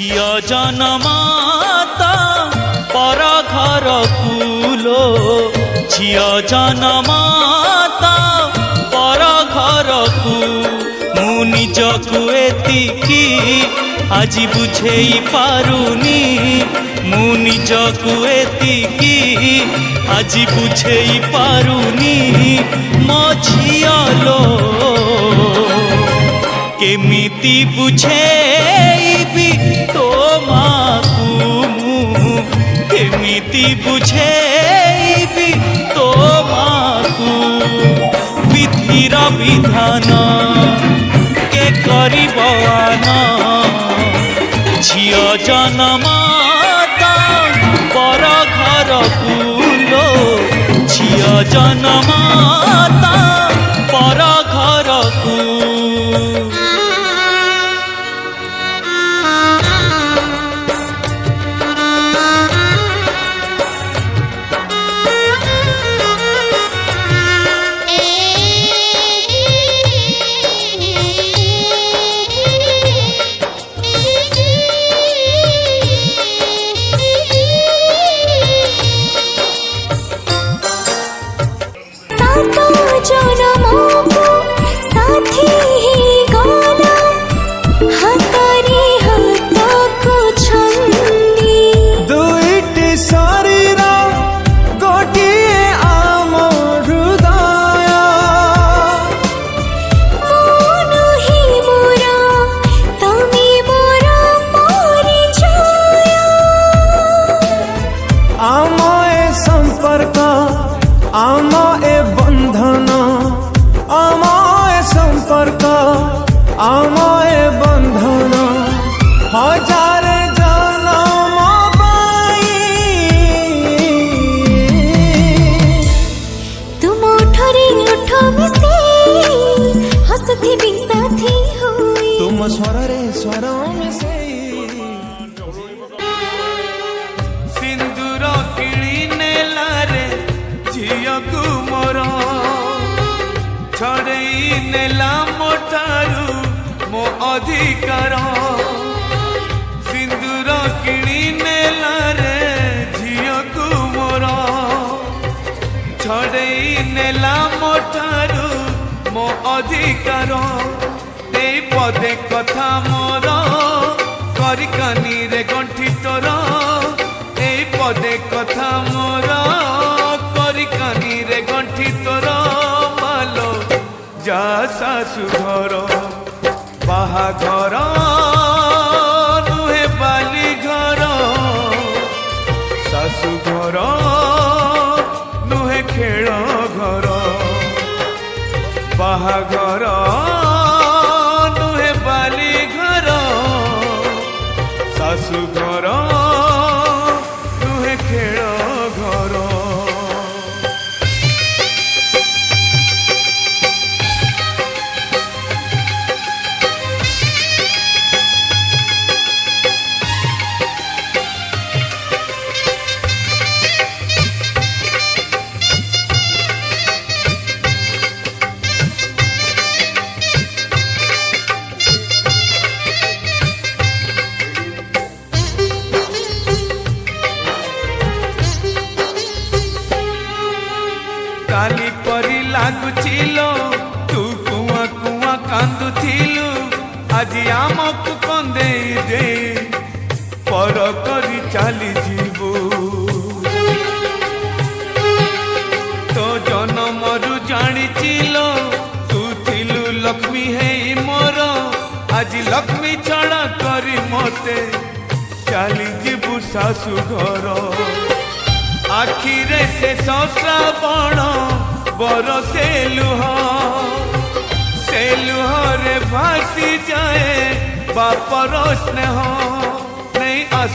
ଝିଅ ଜନମାତା ପର ଘର କୁଲୋ ଝିଅ ଜନମାତା ପର ଘରକୁ ମୁଁ ନିଜକୁ ଏତିକି ଆଜି ବୁଝେଇ ପାରୁନି ମୁଁ ନିଜକୁ ଏତିକି ଆଜି ବୁଝେଇ ପାରୁନି ମୋ ଝିଅ ଲୋ କେମିତି ବୁଝେଇବି ତୋ ମାକୁ ମୁଁ କେମିତି ବୁଝେଇବି ତୋ ମାକୁ ବିଧିର ବିଧାନ କେ କରିବ ଆନ ଝିଅ ଜନମାତା ପର ଘରକୁ ଲୋ ଝିଅ ଜନମାତା ପର ଘରକୁ আমায় বন্ধন হাজার জনম পাই তুম ওঠরে ওঠ মিশে হসুথিবি সাথী হই তুম স্বরে স্বর মিশে সিন্দুর কিনি নেলারে ঝিয়কু মোর ছড়েই নেলা মোঠারু মো অধিকার সিন্দুর কিনি নেলারে ঝিয়কু মোর ছড়েই নেলা মোঠারু মো অধিকার এই পদে কথা মোর করি কানিরে গণ্ঠি তোর এই পদে কথা মোর করি কানিরে গণ্ঠি তোর মালো যা শাশু ঘর বাহাঘর নুহে বালি ঘর শাশু ঘর নুহে খেল ঘর বাহাঘর নুহে বালি ঘর শাশু ঘর নুহে খেল ঘর काली परी लागुचिल तू कुआ कुआ कांदुथिलु आज आमक कंदे दे पर करी चली जीवु तो जनमरु जानिचिल तू थिलु लक्ष्मी है मोर आज लक्ष्मी छड़ा करी मते चली जीवु सासु घर आखिरे से श्रावण बरसे लुह से लुहरे भासी जाए बापर स्नेह